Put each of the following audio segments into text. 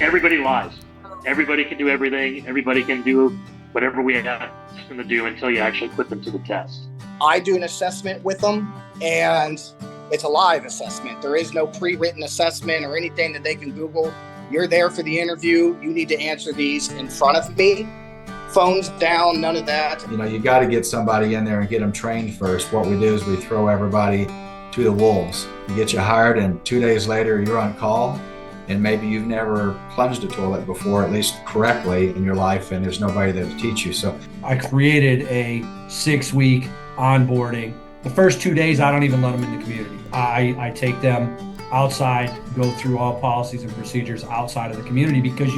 everybody lies. Everybody can do everything. Everybody can do whatever we ask them to do until you actually put them to the test. I do an assessment with them, and it's a live assessment. There is no pre-written assessment or anything that they can Google. You're there for the interview. You need to answer these in front of me. Phones down, none of that. You got to get somebody in there and get them trained first. What we do is we throw everybody to the wolves. We get you hired, and 2 days later you're on call, and maybe you've never plunged a toilet before, at least correctly in your life, and there's nobody there to teach you. So I created a 6-week onboarding. The first 2 days, I don't even let them in the community. I take them outside, go through all policies and procedures outside of the community, because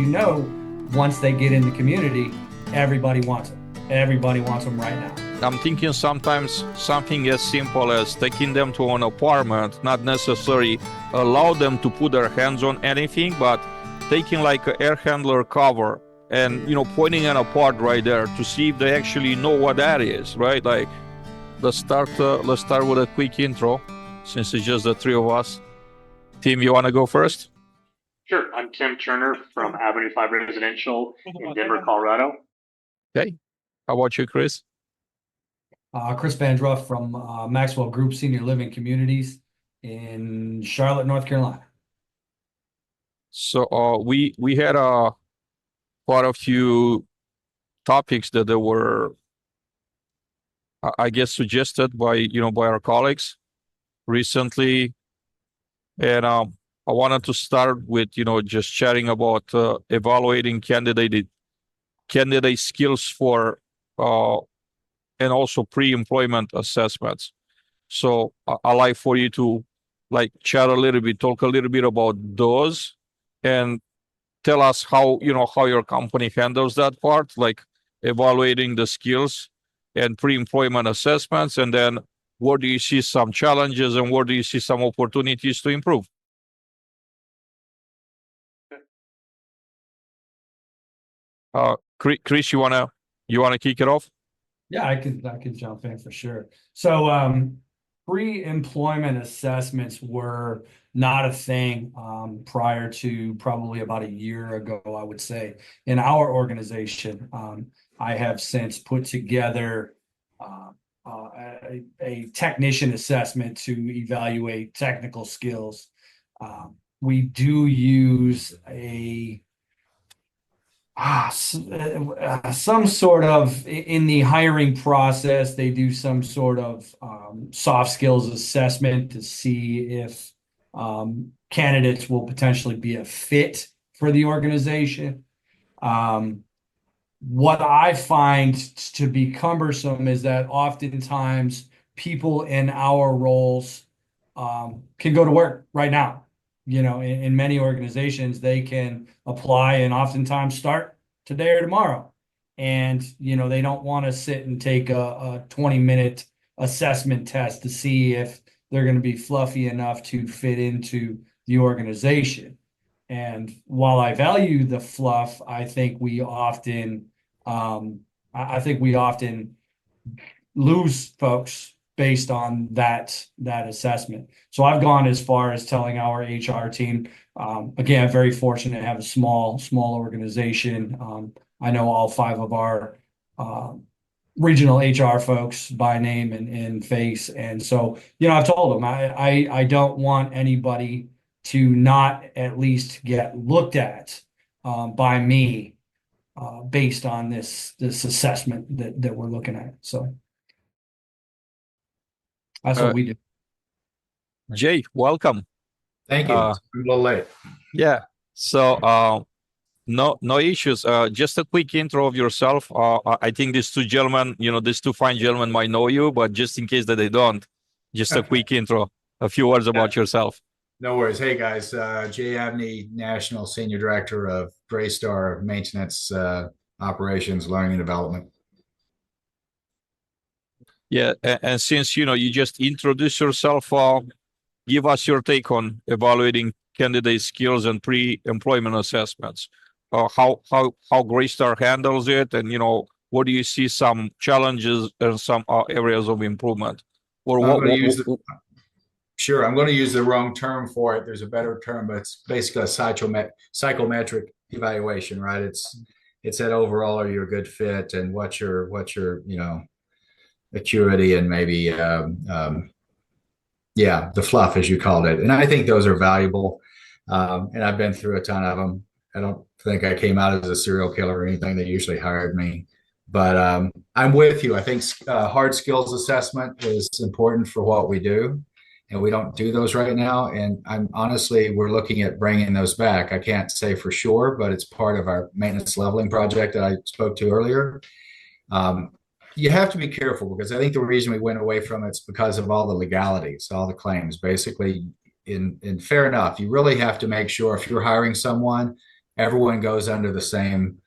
once they get in the community, everybody wants them. Everybody wants them right now. I'm thinking sometimes something as simple as taking them to an apartment, not necessarily allow them to put their hands on anything, but taking like an air handler cover and, pointing an apart right there to see if they actually know what that is, right? Like, let's start with a quick intro, since it's just the three of us. Tim, you want to go first? Sure. I'm Tim Turner from Avenue 5 Residential in Denver, Colorado. Okay. How about you, Chris? Chris Vandruff from Maxwell Group Senior Living Communities in Charlotte, North Carolina. So we had quite a few topics that were, I guess, suggested by our colleagues recently, and I wanted to start with just chatting about evaluating candidate skills for and also pre-employment assessments. So I like for you to chat a little bit, talk a little bit about those, and tell us how your company handles that part, like evaluating the skills and pre-employment assessments, and then where do you see some challenges and where do you see some opportunities to improve? Chris, you wanna kick it off? Yeah, I could jump in for sure. So pre-employment assessments were not a thing prior to probably about a year ago, I would say. In our organization, I have since put together a technician assessment to evaluate technical skills. We do use some sort of, in the hiring process, they do some sort of soft skills assessment to see if candidates will potentially be a fit for the organization. What I find to be cumbersome is that oftentimes people in our roles can go to work right now. In many organizations, they can apply and oftentimes start today or tomorrow. And, they don't want to sit and take a 20-minute assessment test to see if they're going to be fluffy enough to fit into the organization. And while I value the fluff, I think we often lose folks based on that assessment. So I've gone as far as telling our HR team, again, I'm very fortunate to have a small organization. I know all 5 of our regional HR folks by name and face. And so, I've told them I don't want anybody to not at least get looked at by me based on this assessment that we're looking at. So that's what we do. Jay, welcome. thank you. I'm a little late. Yeah. So no issues. Just a quick intro of yourself. I think these two fine gentlemen might know you, but just in case that they don't, just a quick intro, a few words about yourself. No worries. Hey guys, Jay Abney, National Senior Director of Greystar Maintenance Operations, Learning and Development. Yeah, and since you just introduced yourself, give us your take on evaluating candidate skills and pre-employment assessments. How Greystar handles it, and what do you see some challenges and some areas of improvement? Or Sure, I'm going to use the wrong term for it. There's a better term, but it's basically a psychometric evaluation, right? It's that overall, are you a good fit, and what's your acuity, and maybe yeah, the fluff as you called it. And I think those are valuable. And I've been through a ton of them. I don't think I came out as a serial killer or anything. They usually hired me. But I'm with you. I think hard skills assessment is important for what we do. And we don't do those right now. And I'm honestly, we're looking at bringing those back. I can't say for sure, but it's part of our maintenance leveling project that I spoke to earlier. Um, you have to be careful, because I think the reason we went away from it's because of all the legalities, all the claims. Basically, in fair enough, you really have to make sure if you're hiring someone, everyone goes under the same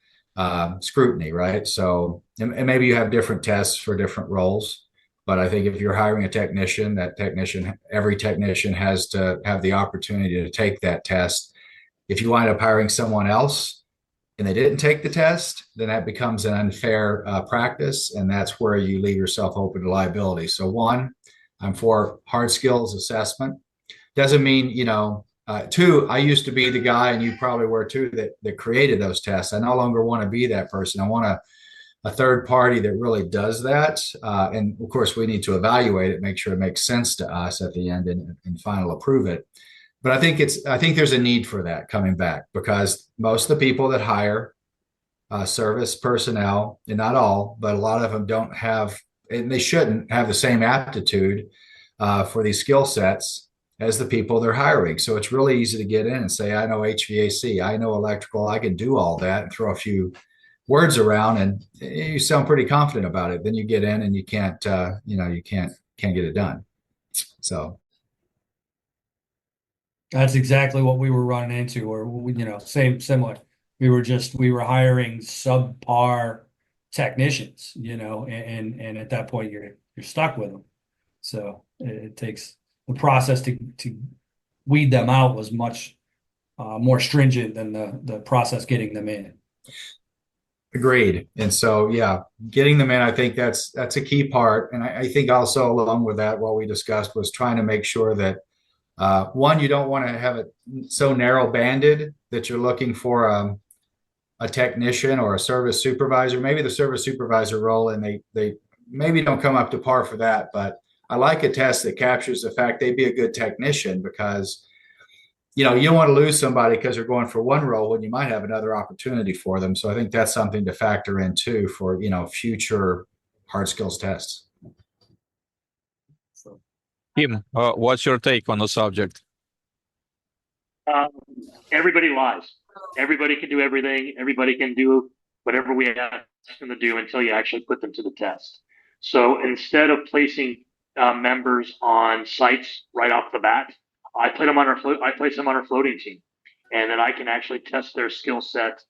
scrutiny, right? So, and maybe you have different tests for different roles, but I think if you're hiring a technician, every technician has to have the opportunity to take that test. If you wind up hiring someone else and they didn't take the test, then that becomes an unfair practice, and that's where you leave yourself open to liability. So one, I'm for hard skills assessment. Doesn't mean, two, I used to be the guy, and you probably were too, that created those tests. I no longer want to be that person. I want a third party that really does that. And of course, we need to evaluate it, make sure it makes sense to us at the end, and final approve it. But I think there's a need for that coming back, because most of the people that hire service personnel, and not all, but a lot of them don't have, and they shouldn't have the same aptitude for these skill sets as the people they're hiring. So it's really easy to get in and say, I know HVAC, I know electrical, I can do all that, and throw a few words around, and you sound pretty confident about it. Then you get in and you can't get it done. So That's exactly what we were running into, or similar. We were hiring subpar technicians, and at that point you're stuck with them. So it takes the process to weed them out was much more stringent than the process getting them in. agreed. And so, yeah, getting them in, I think that's a key part. And I think also along with that, what we discussed was trying to make sure that one, you don't want to have it so narrow banded that you're looking for a technician or a service supervisor, maybe the service supervisor role, and they maybe don't come up to par for that. But I like a test that captures the fact they'd be a good technician, because you don't want to lose somebody because they're going for one role when you might have another opportunity for them. So I think that's something to factor in too for future hard skills tests. Kim, what's your take on the subject? Everybody lies. Everybody can do everything. Everybody can do whatever we ask them to do until you actually put them to the test. So instead of placing members on sites right off the bat, I place them on our floating team, and then I can actually test their skill set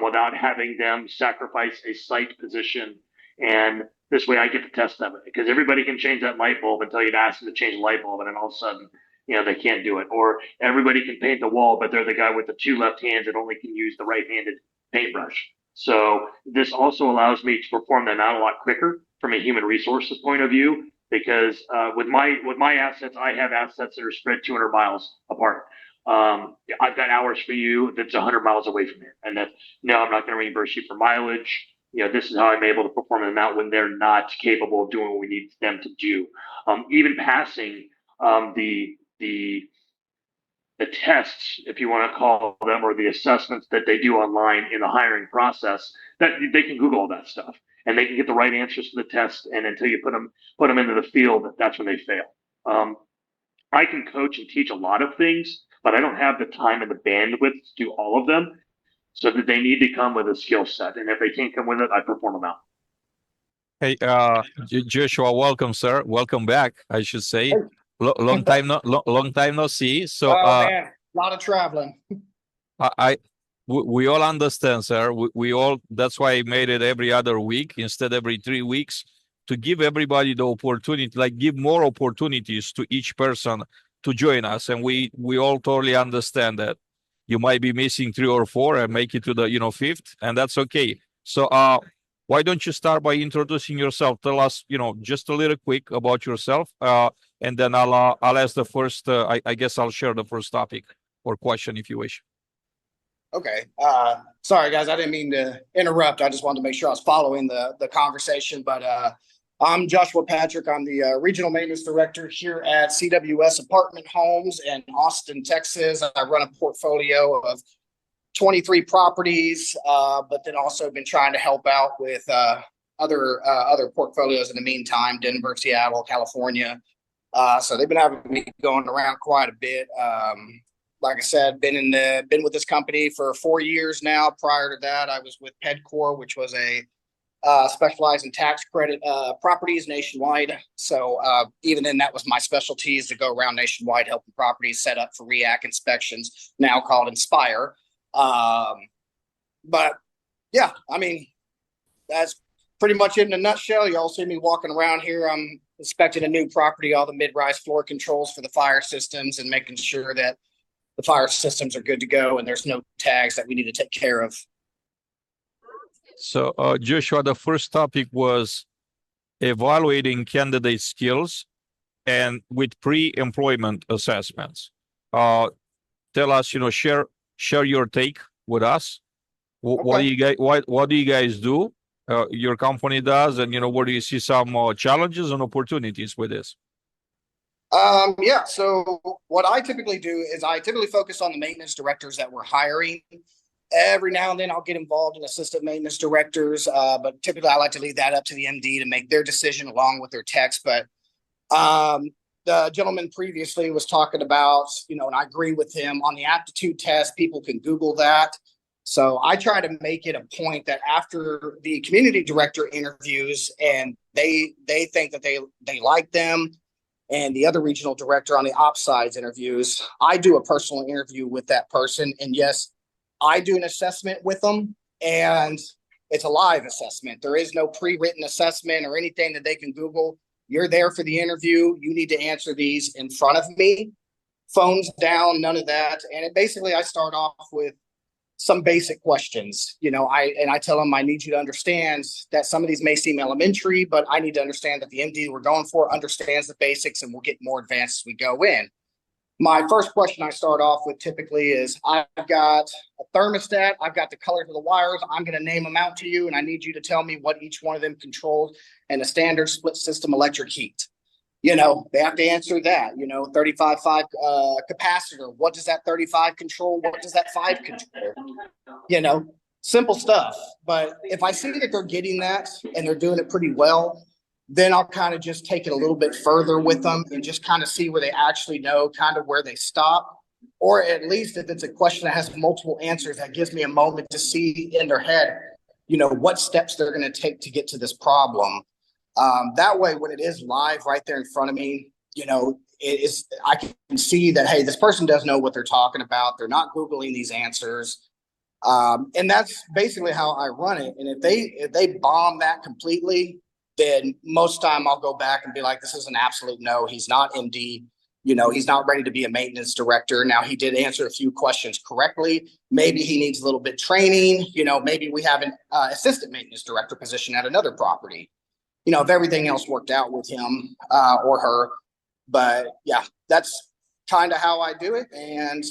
without having them sacrifice a site position. And this way, I get to test them, because everybody can change that light bulb until you'd ask them to change the light bulb, and then all of a sudden, they can't do it. Or everybody can paint the wall, but they're the guy with the two left hands that only can use the right-handed paintbrush. So this also allows me to perform them out a lot quicker from a human resources point of view, because with my assets, I have assets that are spread 200 miles apart. I've got hours for you that's 100 miles away from here, and no, I'm not going to reimburse you for mileage. This is how I'm able to perform them out when they're not capable of doing what we need them to do. Even passing the tests, if you want to call them, or the assessments that they do online in the hiring process, that they can Google all that stuff, and they can get the right answers to the test. And until you put them into the field, that's when they fail. I can coach and teach a lot of things, but I don't have the time and the bandwidth to do all of them. So that they need to come with a skill set, and if they can't come with it, I perform them out. Hey, Joshua, welcome, sir. Welcome back, I should say. Hey. Long time no see. So, man, a lot of traveling. We all understand, sir. We all, that's why I made it every other week instead every 3 weeks, to give everybody the opportunity, like give more opportunities to each person to join us. And we all totally understand that you might be missing 3 or 4 and make it to the 5th, and that's okay. So why don't you start by introducing yourself? Tell us just a little quick about yourself, and then I'll ask the first. I guess I'll share the first topic or question if you wish. Okay. Sorry guys, I didn't mean to interrupt. I just wanted to make sure I was following the conversation. But I'm Joshua Patrick. I'm the regional maintenance director here at CWS Apartment Homes in Austin, Texas. I run a portfolio of 23 properties, but then also been trying to help out with other portfolios in the meantime: Denver, Seattle, California. So they've been having me going around quite a bit. Like I said, been with this company for 4 years now. Prior to that, I was with Pedcore, which was a specialized in tax credit properties nationwide. So even then, that was my specialty, is to go around nationwide helping properties set up for REAC inspections, now called Inspire. But yeah, I mean, that's pretty much it in a nutshell. Y'all see me walking around here. I'm inspecting a new property, all the mid-rise floor controls for the fire systems, and making sure that the fire systems are good to go and there's no tags that we need to take care of. So, Joshua, the first topic was evaluating candidate skills and with pre-employment assessments. Tell us, share your take with us. What do you guys, what do you guys do? Your company does, and where do you see some challenges and opportunities with this? Yeah, so what I typically do is I typically focus on the maintenance directors that we're hiring. Every now and then I'll get involved in assistant maintenance directors, but typically I like to leave that up to the MD to make their decision along with their techs. But the gentleman previously was talking about, and I agree with him on the aptitude test. People can Google that. So I try to make it a point that after the community director interviews and they think that they like them, and the other regional director on the ops side's interviews, I do a personal interview with that person. And yes, I do an assessment with them, and it's a live assessment. There is no pre-written assessment or anything that they can Google. You're there for the interview. You need to answer these in front of me. Phones down, none of that. And basically I start off with some basic questions. I tell them, I need you to understand that some of these may seem elementary, but I need to understand that the MD we're going for understands the basics, and we'll get more advanced as we go in. My first question I start off with typically is, I've got a thermostat, I've got the color to the wires, I'm going to name them out to you, and I need you to tell me what each one of them controls and a standard split system electric heat. They have to answer that. 35.5 capacitor. What does that 35 control? What does that 5 control? Simple stuff. But if I see that they're getting that and they're doing it pretty well, then I'll kind of just take it a little bit further with them and just kind of see where they actually know kind of where they stop. Or at least if it's a question that has multiple answers, that gives me a moment to see in their head, what steps they're going to take to get to this problem. That way, when it is live right there in front of me, I can see that, hey, this person does know what they're talking about. They're not Googling these answers. And that's basically how I run it. And if they bomb that completely, then most time I'll go back and be like, this is an absolute no. He's not MD. He's not ready to be a maintenance director. Now, he did answer a few questions correctly. Maybe he needs a little bit training. Maybe we have an assistant maintenance director position at another property. If everything else worked out with him or her. But yeah, that's kind of how I do it. And,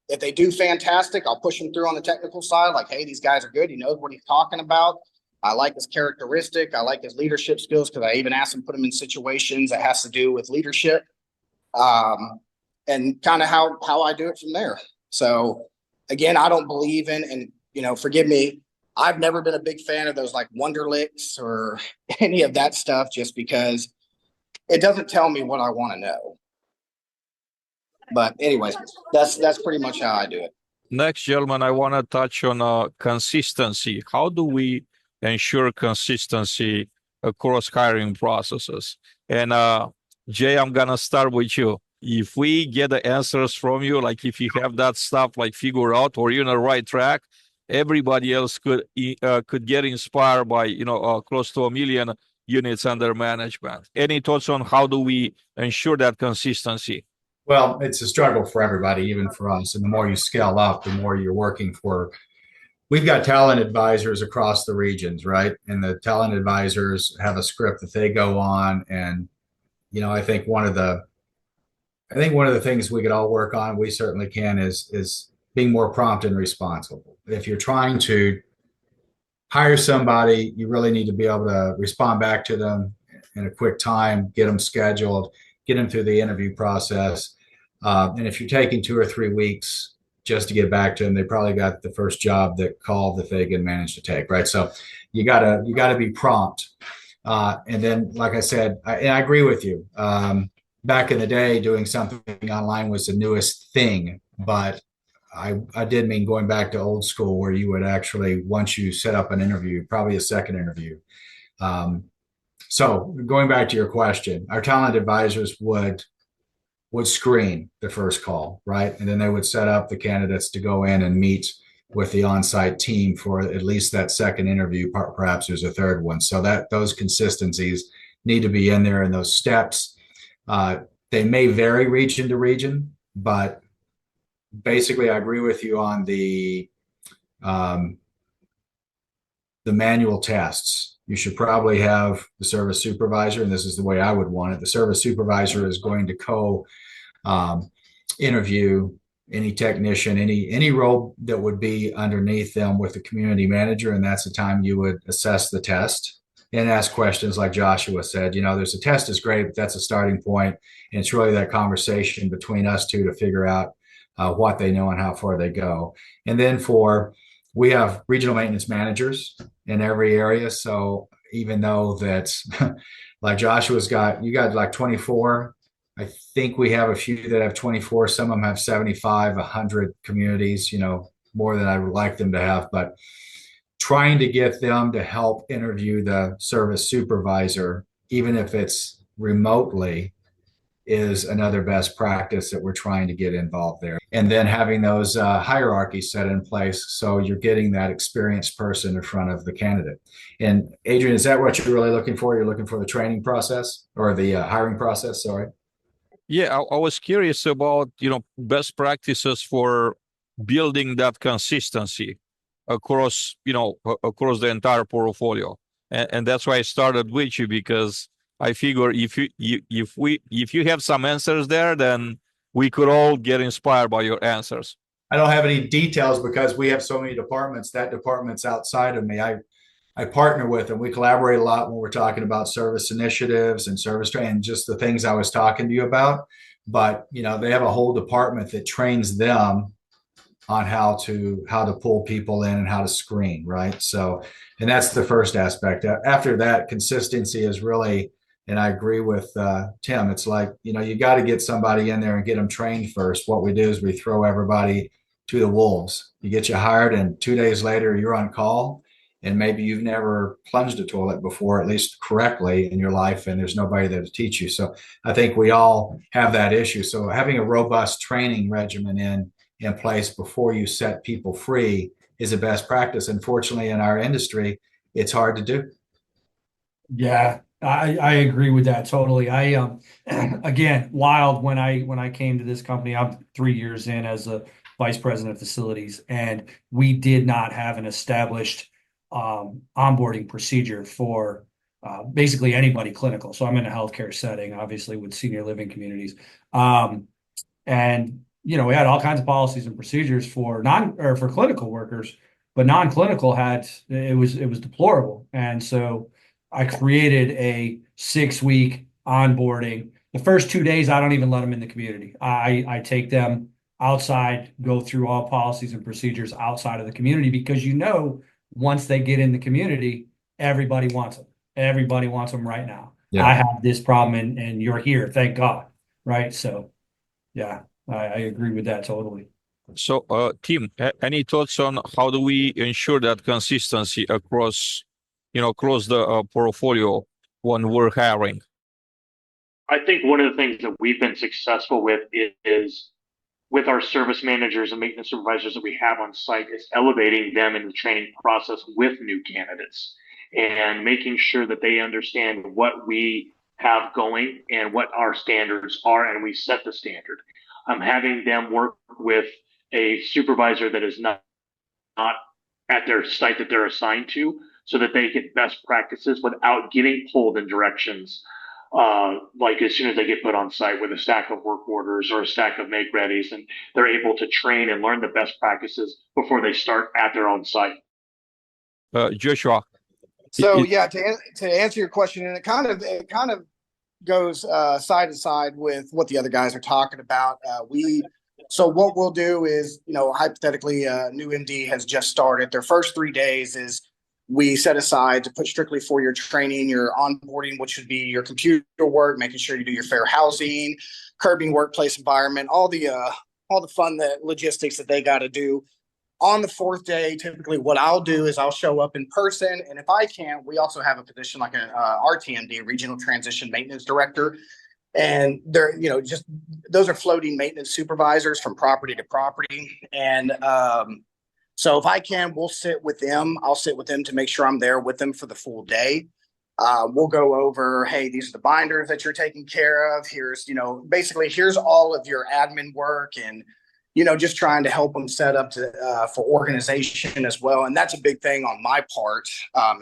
if they do fantastic, I'll push them through on the technical side. Like, hey, these guys are good. He knows what he's talking about. I like his characteristic. I like his leadership skills, because I even asked him to put him in situations that has to do with leadership. And kind of how I do it from there. So again, I don't believe in, and forgive me, I've never been a big fan of those like Wonderlicks or any of that stuff, just because it doesn't tell me what I want to know. But anyways, that's pretty much how I do it. Next, gentlemen, I want to touch on consistency. How do we ensure consistency across hiring processes? And Jay, I'm gonna start with you. If we get the answers from you, like if you have that stuff like figured out, or you're on the right track, everybody else could get inspired by close to 1 million units under management. Any thoughts on how do we ensure that consistency? Well, it's a struggle for everybody, even for us. And the more you scale up, the more you're working for. We've got talent advisors across the regions, right? And the talent advisors have a script that they go on. And, I think one of the things we could all work on, we certainly can, is being more prompt and responsible. If you're trying to hire somebody, you really need to be able to respond back to them in a quick time, get them scheduled, get them through the interview process. And if you're taking 2 or 3 weeks just to get back to them, they probably got the first job that call that they can manage to take, right? So you gotta be prompt. And then, like I said, I agree with you. Back in the day, doing something online was the newest thing, but I did mean going back to old school where you would actually, once you set up an interview, probably a second interview. Um, so going back to your question, our talent advisors would screen the first call, right? And then they would set up the candidates to go in and meet with the on-site team for at least that second interview. Perhaps there's a third one. So that those consistencies need to be in there, and those steps. They may vary region to region, but basically, I agree with you on the manual tests. You should probably have the service supervisor, and this is the way I would want it. The service supervisor is going to interview any technician, any role that would be underneath them with the community manager, and that's the time you would assess the test and ask questions like Joshua said. There's a test is great, but that's a starting point, and it's really that conversation between us two to figure out what they know and how far they go. And then we have regional maintenance managers in every area. So even though that's like Joshua's you got like 24. I think we have a few that have 24. Some of them have 75, 100 communities, more than I would like them to have. But trying to get them to help interview the service supervisor, even if it's remotely, is another best practice that we're trying to get involved there. And then having those hierarchies set in place so you're getting that experienced person in front of the candidate. And Adrian, is that what you're really looking for? You're looking for the training process or the hiring process? Sorry. Yeah, I was curious about, best practices for building that consistency across, across the entire portfolio. And that's why I started with you, because I figure if you have some answers there, then we could all get inspired by your answers. I don't have any details because we have so many departments. That department's outside of me. I partner with them. We collaborate a lot when we're talking about service initiatives and service training, just the things I was talking to you about. But they have a whole department that trains them on how to pull people in and how to screen, right? So, and that's the first aspect. After that, consistency is really, and I agree with Tim. It's like you got to get somebody in there and get them trained first. What we do is we throw everybody to the wolves. You get you hired, and 2 days later you're on call. And maybe you've never plunged a toilet before, at least correctly in your life, and there's nobody there to teach you. So I think we all have that issue. So having a robust training regimen in place before you set people free is a best practice. Unfortunately, in our industry, it's hard to do. Yeah, I agree with that totally. Again, wild when I came to this company, I'm 3 years in as a vice president of facilities, and we did not have an established onboarding procedure for basically anybody clinical. So I'm in a healthcare setting, obviously with senior living communities. And we had all kinds of policies and procedures for for clinical workers, but non-clinical it was deplorable. And so I created a 6-week onboarding. The first 2 days, I don't even let them in the community. I take them outside, go through all policies and procedures outside of the community, because once they get in the community, everybody wants them. Everybody wants them right now. Yeah. I have this problem and you're here. Thank God. Right. So, yeah, I agree with that totally. So, Tim, any thoughts on how do we ensure that consistency across the portfolio when we're hiring? I think one of the things that we've been successful with is with our service managers and maintenance supervisors that we have on site is elevating them in the training process with new candidates and making sure that they understand what we have going and what our standards are, and we set the standard. I'm having them work with a supervisor that is not at their site that they're assigned to, so that they get best practices without getting pulled in directions like as soon as they get put on site with a stack of work orders or a stack of make readies, and they're able to train and learn the best practices before they start at their own site. Joshua, So yeah, to answer your question, and it kind of goes side to side with what the other guys are talking about. So what we'll do is, hypothetically, new MD has just started. Their first 3 days is we set aside to put strictly for your training, your onboarding, which would be your computer work, making sure you do your fair housing, curbing workplace environment, all the fun logistics that they got to do. On the fourth day, typically what I'll do is I'll show up in person. And if I can, we also have a position like an RTMD, Regional Transition Maintenance Director. And they're, just those are floating maintenance supervisors from property to property. And so if I can, we'll sit with them. I'll sit with them to make sure I'm there with them for the full day. We'll go over, hey, these are the binders that you're taking care of. Here's, basically here's all of your admin work and, just trying to help them set up for organization as well. And that's a big thing on my part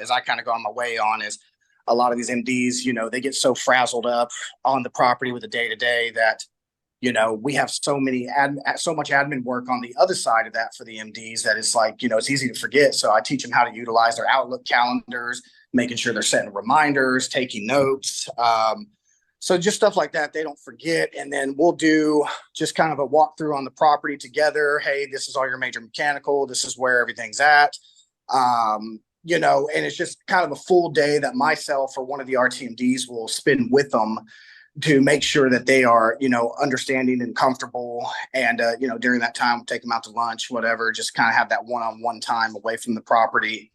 as I kind of go on my way on is a lot of these MDs, they get so frazzled up on the property with the day-to-day that, we have so much admin work on the other side of that for the MDs that it's like, it's easy to forget. So I teach them how to utilize their Outlook calendars, making sure they're setting reminders, taking notes. So just stuff like that, they don't forget. And then we'll do just kind of a walkthrough on the property together. Hey, this is all your major mechanical. This is where everything's at. And it's just kind of a full day that myself or one of the RTMDs will spend with them to make sure that they are, understanding and comfortable. And, during that time, we'll take them out to lunch, whatever, just kind of have that one-on-one time away from the property.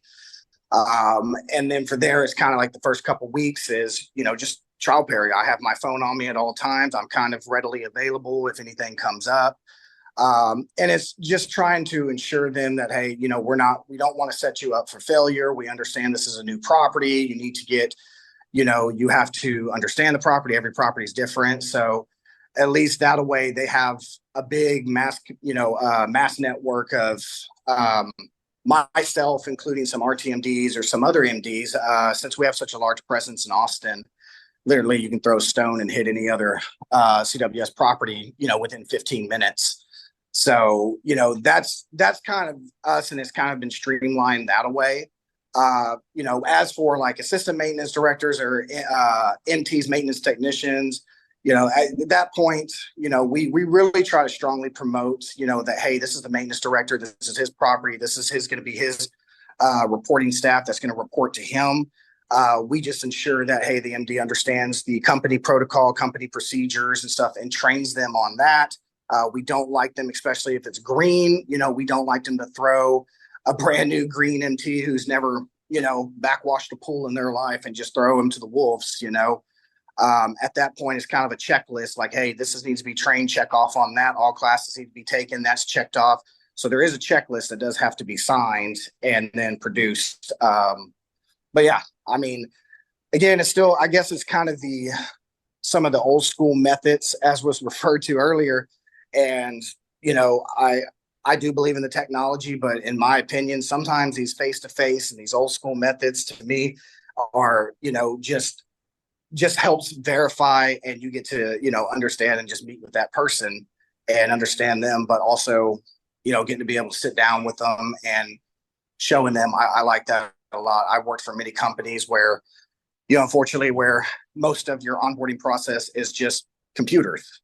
And then for there, it's kind of like the first couple of weeks is, just trial period. I have my phone on me at all times. I'm kind of readily available if anything comes up. And it's just trying to ensure them that, hey, we don't want to set you up for failure. We understand this is a new property. You need to get, you have to understand the property. Every property is different. So at least that way they have a big mass network of, myself, including some RTMDs or some other MDs, since we have such a large presence in Austin. Literally, you can throw a stone and hit any other CWS property, within 15 minutes. So, that's kind of us, and it's kind of been streamlined that way. As for like assistant maintenance directors or MTs, maintenance technicians, at that point, we really try to strongly promote, that, hey, this is the maintenance director. This is his property. This is going to be his reporting staff that's going to report to him. We just ensure that, hey, the MD understands the company protocol, company procedures and stuff, and trains them on that. We don't like them, especially if it's green, we don't like them to throw a brand new green MT who's never, backwashed a pool in their life and just throw him to the wolves, At that point, it's kind of a checklist like, hey, needs to be trained, check off on that. All classes need to be taken. That's checked off. So there is a checklist that does have to be signed and then produced. But yeah, I mean, again, it's still, I guess it's kind of some of the old school methods as was referred to earlier. And, I do believe in the technology, but in my opinion, sometimes these face-to-face and these old school methods to me are, just helps verify, and you get to, understand and just meet with that person and understand them, but also, getting to be able to sit down with them and showing them. I like that a lot. I worked for many companies where, unfortunately, where most of your onboarding process is just computers,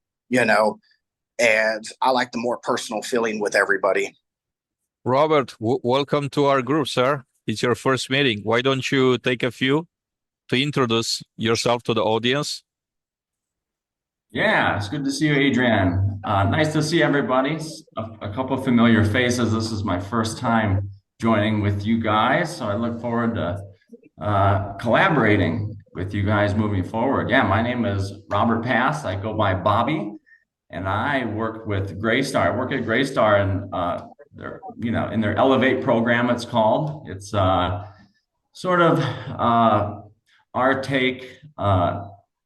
and I like the more personal feeling with everybody. Robert, welcome to our group, sir. It's your first meeting. Why don't you take a few to introduce yourself to the audience? Yeah, it's good to see you, Adrian. Nice to see everybody. A couple of familiar faces. This is my first time joining with you guys, so I look forward to collaborating with you guys moving forward. Yeah, my name is Robert Pass. I go by Bobby, and I work with Graystar. I work at Graystar in their Elevate program. It's called. It's sort of our take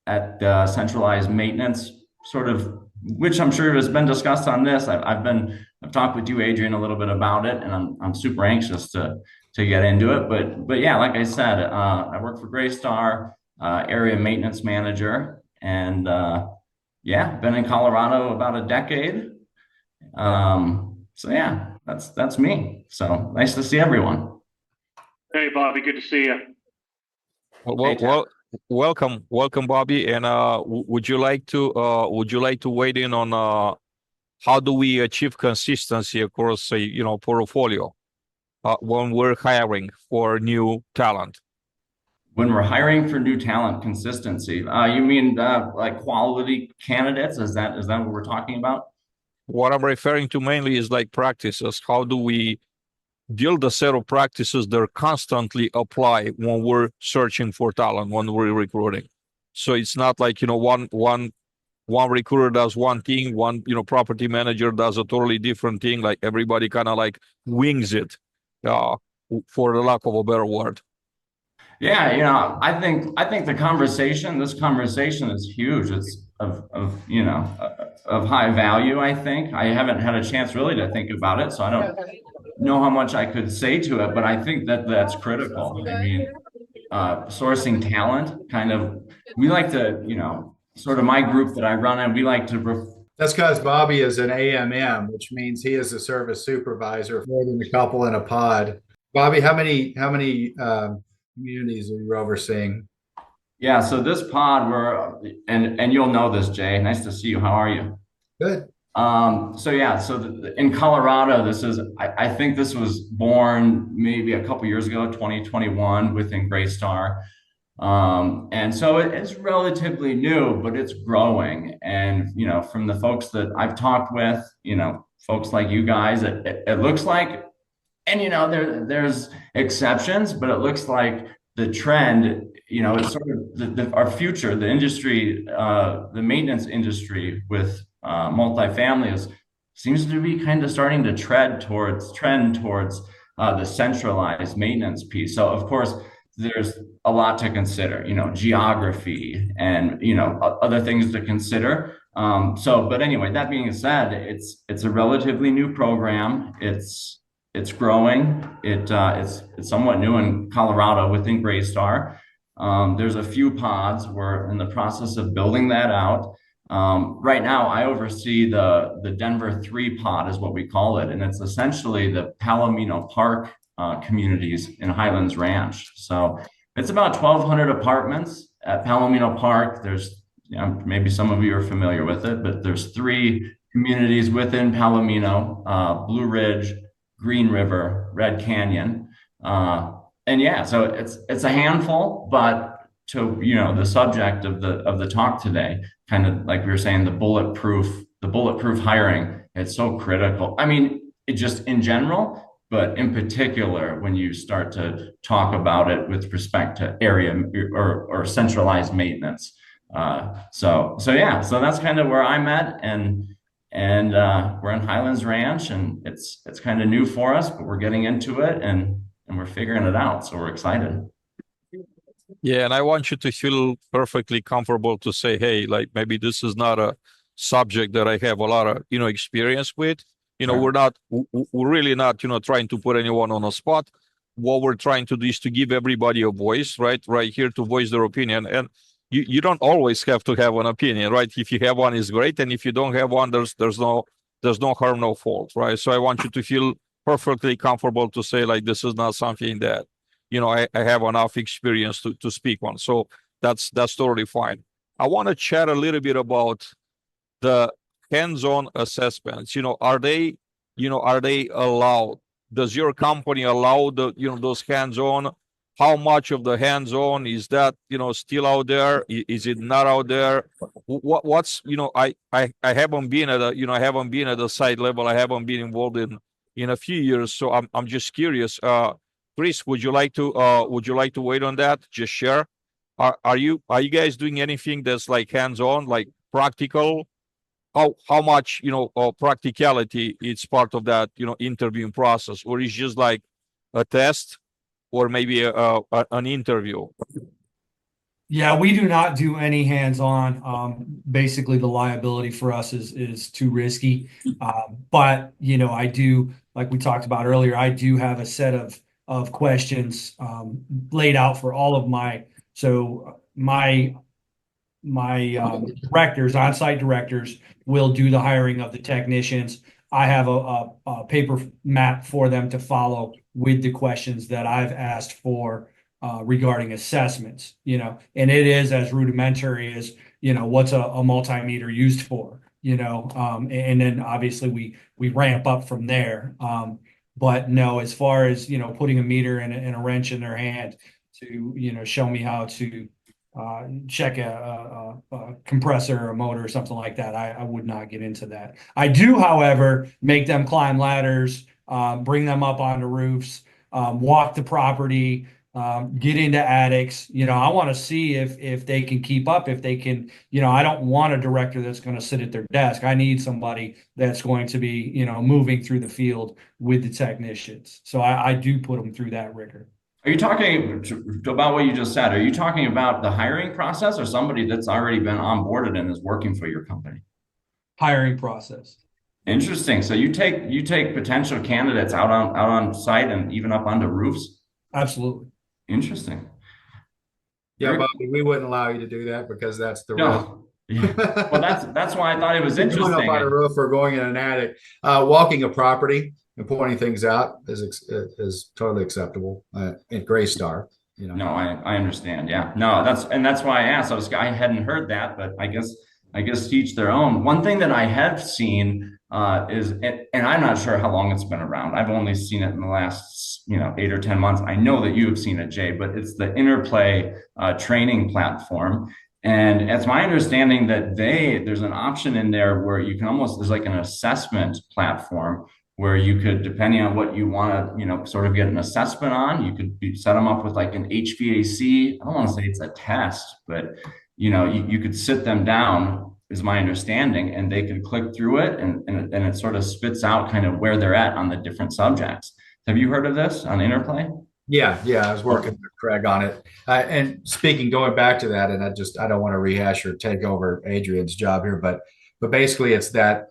at centralized maintenance, sort of, which I'm sure has been discussed on this. I've talked with you, Adrian, a little bit about it, and I'm super anxious to get into it. But yeah, like I said, I work for Graystar. area maintenance manager, and yeah, been in Colorado about a decade. So yeah, that's me. So nice to see everyone. Hey, Bobby, good to see you. Welcome, Bobby. And would you like to weigh in on how do we achieve consistency across a portfolio when we're hiring for new talent? When we're hiring for new talent, consistency. You mean like quality candidates? Is that what we're talking about? What I'm referring to mainly is like practices. How do we build a set of practices that constantly apply when we're searching for talent, when we're recruiting? So it's not like one recruiter does one thing, one property manager does a totally different thing. Like everybody kind of like wings it, uh, for the lack of a better word. Yeah, I think this conversation is huge. It's of high value, I think. I haven't had a chance really to think about it, so I don't know how much I could say to it, but I think that that's critical. I mean, sourcing talent, kind of, we like to, sort of my group that I run in, we like to That's because Bobby is an AMM, which means he is a service supervisor, more than a couple in a pod. Bobby, how many communities are you overseeing? yeah, so this pod, and you'll know this, Jay. Nice to see you. How are you? Good. So yeah, in Colorado, I think this was born maybe a couple years ago, 2021, within Greystar. And so it's relatively new, but it's growing. And, from the folks that I've talked with, folks like you guys, it looks like, and, there's exceptions, but it looks like the trend, it's sort of our future, the industry, the maintenance industry with multifamily seems to be kind of starting to trend towards the centralized maintenance piece. So of course, there's a lot to consider, geography and other things to consider. But anyway, that being said, it's a relatively new program. It's growing. It's somewhat new in Colorado within Greystar. There's a few pods. We're in the process of building that out. Right now, I oversee the Denver 3 pod, is what we call it, and it's essentially the Palomino Park communities in Highlands Ranch. So it's about 1,200 apartments at Palomino Park. There's maybe some of you are familiar with it, but there's 3 communities within Palomino: Blue Ridge, Green River, Red Canyon. And yeah, so it's a handful, but to the subject of the talk today, kind of like we were saying, the bulletproof hiring, it's so critical. I mean, it just in general, but in particular when you start to talk about it with respect to area or centralized maintenance. So yeah, so that's kind of where I'm at, and we're in Highlands Ranch, and it's kind of new for us, but we're getting into it, and we're figuring it out, so we're excited. Yeah, and I want you to feel perfectly comfortable to say, hey, like maybe this is not a subject that I have a lot of experience with. Sure. We're really not trying to put anyone on a spot. What we're trying to do is to give everybody a voice, right here to voice their opinion. And you don't always have to have an opinion, right? If you have one, is great, and if you don't have one, there's no harm, no fault, right? So I want you to feel perfectly comfortable to say, like, this is not something that I have enough experience to speak on. So that's totally fine. I want to chat a little bit about the hands-on assessments. Are they allowed? Does your company allow those hands-on? How much of the hands-on is that still out there? Is it not out there? What's I haven't been at the site level. I haven't been involved in a few years, so I'm just curious. Chris, would you like to wait on that? Just share. Are you guys doing anything that's like hands-on, like practical? How much practicality it's part of that interviewing process, or is just like a test, or maybe an interview? Yeah, we do not do any hands-on. Basically, the liability for us is too risky. But I do, like we talked about earlier, I do have a set of questions laid out for all of my. So my directors, on-site directors, will do the hiring of the technicians. I have a paper map for them to follow with the questions that I've asked for regarding assessments, and it is as rudimentary as, what's a multimeter used for, and then obviously we ramp up from there. But no, as far as, putting a meter and a wrench in their hand to, show me how to check a compressor or a motor or something like that, I would not get into that. I do, however, make them climb ladders, bring them up onto roofs, walk the property, get into attics. I want to see if they can keep up, if they can, I don't want a director that's going to sit at their desk. I need somebody that's going to be, moving through the field with the technicians. So I do put them through that rigor. Are you talking about what you just said? Are you talking about the hiring process or somebody that's already been onboarded and is working for your company? Hiring process. Interesting. So you take potential candidates out on site and even up onto roofs? Absolutely. Interesting. Yeah, Bobby, we wouldn't allow you to do that because that's the risk. No. Yeah. Well, that's why I thought it was Going up interesting. on a roof or going in an attic, walking a property and pointing things out is totally acceptable at Graystar. No, I understand. Yeah, no, that's why I asked. I hadn't heard that, but I guess to each their own. One thing that I have seen is, and I'm not sure how long it's been around. I've only seen it in the last 8 or 10 months. I know that you have seen it, Jay, but it's the Interplay training platform. And it's my understanding that there's an option in there where you can there's like an assessment platform where you could, depending on what you want to, sort of get an assessment on, you could set them up with like an HVAC. I don't want to say it's a test, but you could sit them down, is my understanding, and they could click through it and it sort of spits out kind of where they're at on the different subjects. Have you heard of this on Interplay? Yeah, I was working with Craig on it. And speaking, going back to that, and I don't want to rehash or take over Adrian's job here, but basically it's that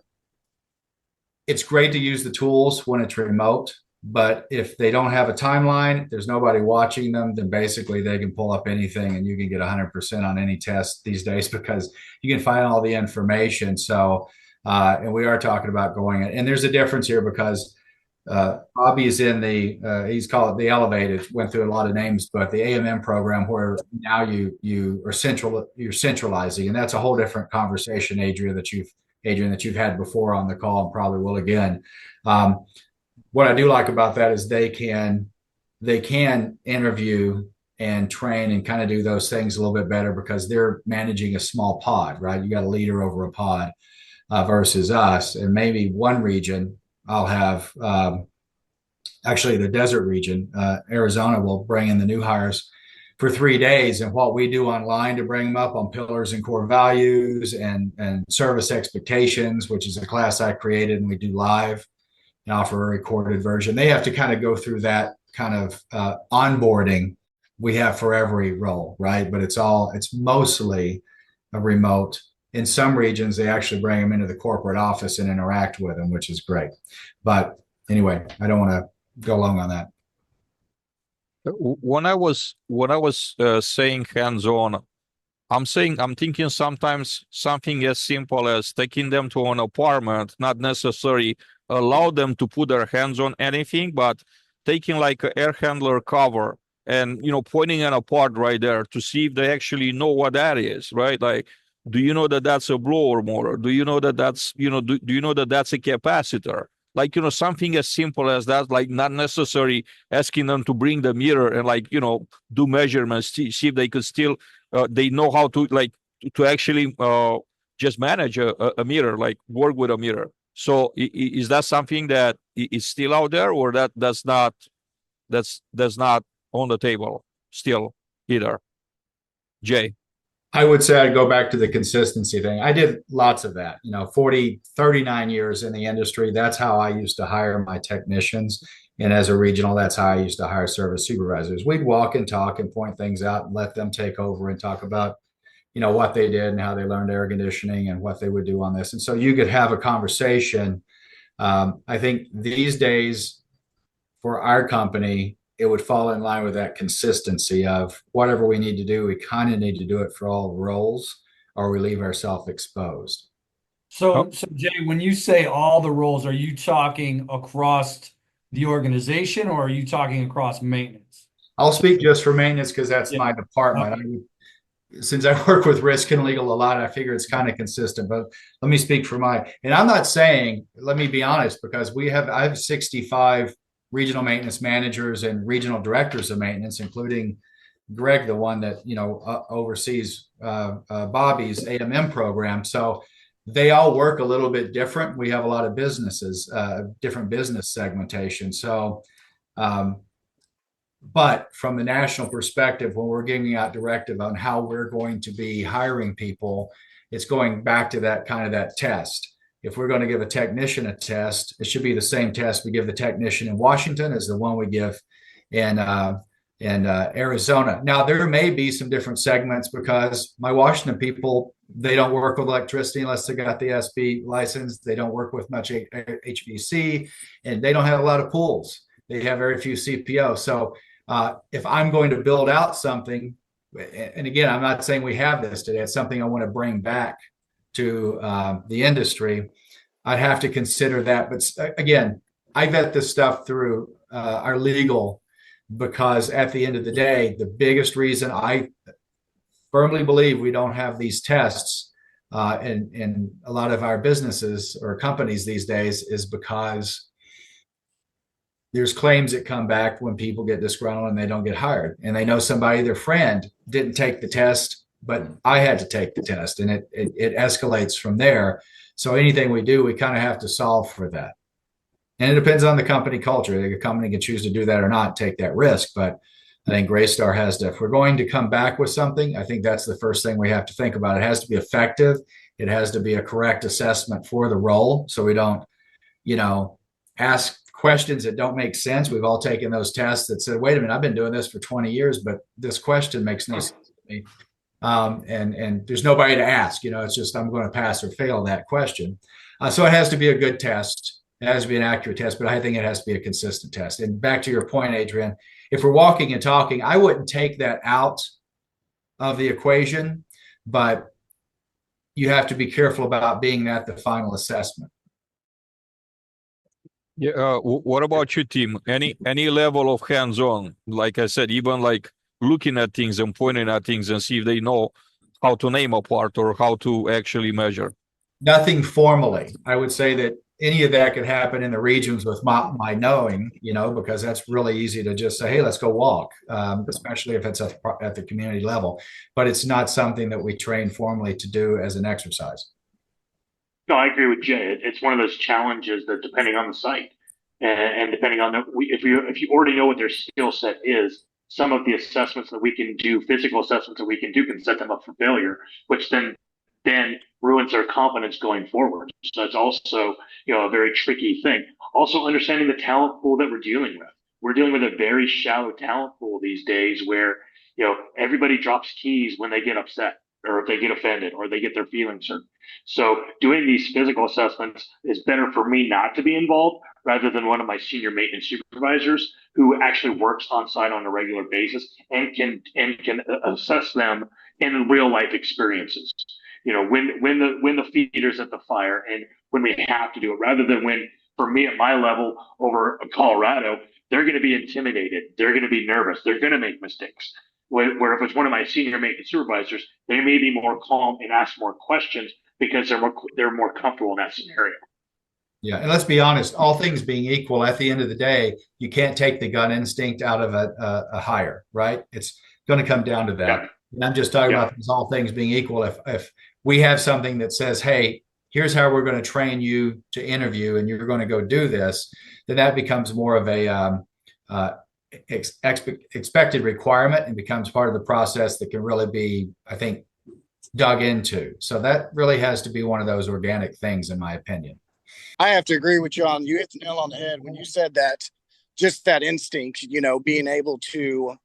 it's great to use the tools when it's remote, but if they don't have a timeline, there's nobody watching them, then basically they can pull up anything and you can get 100% on any test these days because you can find all the information. So, and we are talking about going, and there's a difference here because Bobby's in he's called it the Elevated, went through a lot of names, but the AMM program where now you're centralizing, and that's a whole different conversation, Adrian, that you've had before on the call and probably will again. What I do like about that is they can interview and train and kind of do those things a little bit better because they're managing a small pod, right? You got a leader over a pod versus us, and maybe one region. I'll have actually the desert region, Arizona will bring in the new hires for 3 days. And what we do online to bring them up on pillars and core values and service expectations, which is a class I created and we do live and offer a recorded version. They have to kind of go through that kind of onboarding we have for every role, right? But it's mostly a remote. In some regions, they actually bring them into the corporate office and interact with them, which is great. But anyway, I don't want to go long on that. When I was saying hands-on, I'm thinking sometimes something as simple as taking them to an apartment, not necessarily allow them to put their hands on anything, but taking like an air handler cover and pointing an apart right there to see if they actually know what that is, right? Like, do you know that that's a blower motor? Do you know that that's do you know that that's a capacitor? Like something as simple as that, like not necessarily asking them to bring the meter and like do measurements, see if they could still they know how to to actually just manage a meter, like work with a meter. So is that something that is still out there, or that's not on the table still either? Jay? I would say I'd go back to the consistency thing. I did lots of that, 39 years in the industry. That's how I used to hire my technicians. And as a regional, that's how I used to hire service supervisors. We'd walk and talk and point things out and let them take over and talk about, what they did and how they learned air conditioning and what they would do on this. And so you could have a conversation. I think these days for our company, it would fall in line with that consistency of whatever we need to do, we kind of need to do it for all roles, or we leave ourselves exposed. Oh, So Jay, when you say all the roles, are you talking across the organization or are you talking across maintenance? I'll speak just for maintenance because that's Yeah. my department. Okay. Since I work with risk and legal a lot, I figure it's kind of consistent. But let me speak for and I'm not saying, let me be honest, because I have 65 regional maintenance managers and regional directors of maintenance, including Greg, the one that oversees Bobby's AMM program. So they all work a little bit different. We have a lot of businesses, different business segmentation. So but from the national perspective, when we're giving out directive on how we're going to be hiring people, it's going back to that kind of that test. If we're going to give a technician a test, it should be the same test we give the technician in Washington as the one we give in Arizona. Now, there may be some different segments because my Washington people, they don't work with electricity unless they got the SB license. They don't work with much HVC, and they don't have a lot of pools. They have very few CPO. So if I'm going to build out something, and again, I'm not saying we have this today, it's something I want to bring back to the industry, I'd have to consider that. But again, I vet this stuff through our legal, because at the end of the day, the biggest reason I firmly believe we don't have these tests in a lot of our businesses or companies these days is because there's claims that come back when people get disgruntled and they don't get hired, and they know somebody, their friend, didn't take the test, but I had to take the test, and it escalates from there. So anything we do, we kind of have to solve for that. And it depends on the company culture. The company can choose to do that or not, take that risk. But I think Greystar has to, if we're going to come back with something, I think that's the first thing we have to think about. It has to be effective. It has to be a correct assessment for the role. So we don't, ask questions that don't make sense. We've all taken those tests that said, wait a minute, I've been doing this for 20 years, but this question makes no sense to me. And there's nobody to ask, it's just, I'm going to pass or fail that question. So it has to be a good test. It has to be an accurate test, but I think it has to be a consistent test. And back to your point, Adrian, if we're walking and talking, I wouldn't take that out of the equation, but you have to be careful about being that the final assessment. yeah. What about your team? Any level of hands-on? Like I said, even like looking at things and pointing at things and see if they know how to name a part or how to actually measure. Nothing formally. I would say that any of that could happen in the regions with my knowing, because that's really easy to just say, hey, let's go walk, especially if it's at the community level. But it's not something that we train formally to do as an exercise. No, I agree with Jay. It's one of those challenges that, depending on the site and depending on if you already know what their skill set is, some of the assessments that we can do, physical assessments that we can do, can set them up for failure, which then ruins their confidence going forward. So it's also a very tricky thing. Also, understanding the talent pool that we're dealing with. We're dealing with a very shallow talent pool these days, where everybody drops keys when they get upset, or if they get offended, or they get their feelings hurt. So doing these physical assessments is better for me not to be involved, rather than one of my senior maintenance supervisors who actually works on site on a regular basis and can assess them in real life experiences. When the feeder's at the fire, and when we have to do it, rather than when, for me at my level over Colorado, they're going to be intimidated, they're going to be nervous, they're going to make mistakes. Where if it's one of my senior maintenance supervisors, they may be more calm and ask more questions because they're more comfortable in that scenario. Yeah, and let's be honest, all things being equal, at the end of the day, you can't take the gut instinct out of a hire, right? It's going to come down to that. Yeah. And I'm just talking about this, all things being equal. If we have something that says, hey, here's how we're going to train you to interview, and you're going to go do this, then that becomes more of a expected requirement and becomes part of the process that can really be, I think, dug into. So that really has to be one of those organic things, in my opinion. I have to agree with you on, you hit the nail on the head when you said that, just that instinct, being able to,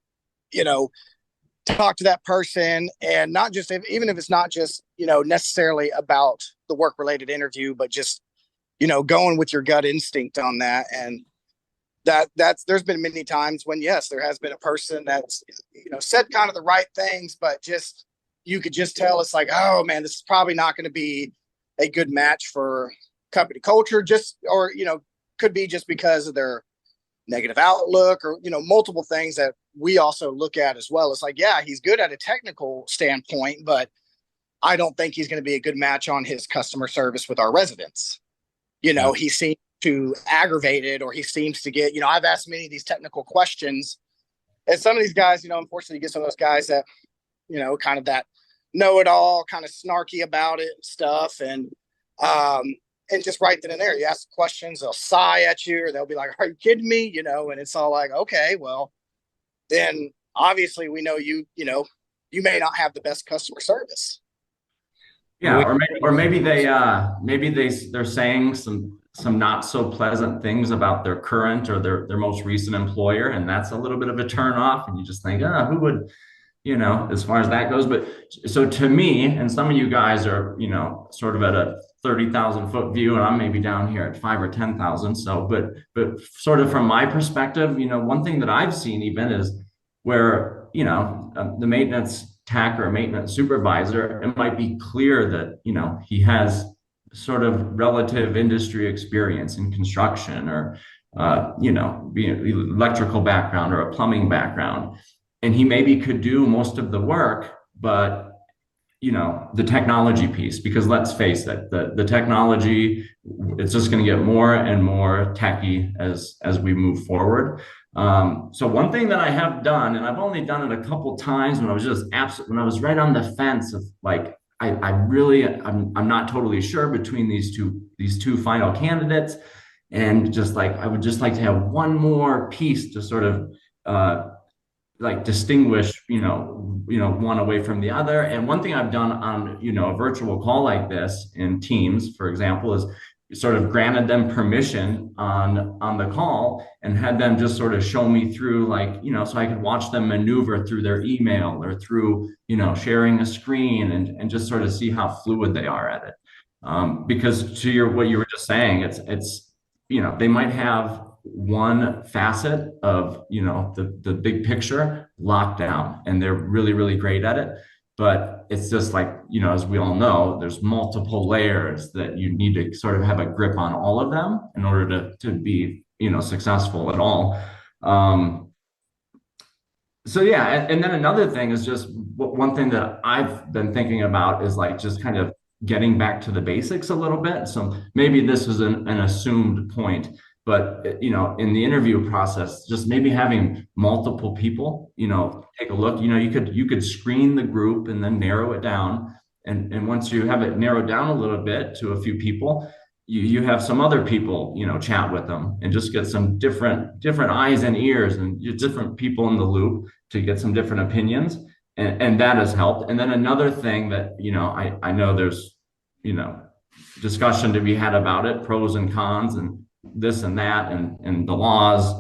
talk to that person, and not just, even if it's not just, necessarily about the work related interview, but just, going with your gut instinct on that. And that's there's been many times when yes, there has been a person that's said kind of the right things, but just you could just tell it's like, oh man, this is probably not going to be a good match for company culture, just or could be just because of their negative outlook or multiple things that we also look at as well. It's like, yeah, he's good at a technical standpoint, but I don't think he's going to be a good match on his customer service with our residents. He seems to aggravate it, or he seems to get, I've asked many of these technical questions, and some of these guys, unfortunately, you get some of those guys that, kind of that know-it-all, kind of snarky about it and stuff, and just right then and there, you ask questions, they'll sigh at you, or they'll be like, "Are you kidding me?" And it's all like, okay, well, then obviously we know you may not have the best customer service. Yeah, or maybe they're saying some not so pleasant things about their current or their most recent employer, and that's a little bit of a turn off, and you just think, who would, as far as that goes. But so to me, and some of you guys are, sort of at a 30,000-foot view, and I'm maybe down here at 5 or 10,000. So, but sort of from my perspective, one thing that I've seen even is where, the maintenance tech or maintenance supervisor, it might be clear that, he has sort of relative industry experience in construction or, electrical background or a plumbing background. And he maybe could do most of the work, but the technology piece, because let's face it, the technology, it's just going to get more and more techy as we move forward. So one thing that I have done, and I've only done it a couple times when I was just when I was right on the fence of like, I'm not totally sure between these two final candidates, and just like I would just like to have one more piece to sort of like distinguish one away from the other. And one thing I've done on a virtual call like this in Teams, for example, is sort of granted them permission on the call and had them just sort of show me through, like, so I could watch them maneuver through their email or through sharing a screen, and just sort of see how fluid they are at it. Because to what you were just saying, it's they might have one facet of the big picture locked down, and they're really, really great at it. But it's just like, as we all know, there's multiple layers that you need to sort of have a grip on all of them in order to be, successful at all. So yeah, and then another thing is just one thing that I've been thinking about is like just kind of getting back to the basics a little bit. So maybe this is an assumed point, but in the interview process, just maybe having multiple people, take a look. You could screen the group and then narrow it down. And once you have it narrowed down a little bit to a few people, you have some other people, chat with them and just get some different eyes and ears and different people in the loop to get some different opinions. And that has helped. And then another thing that, I know there's, discussion to be had about it, pros and cons and this and that and the laws,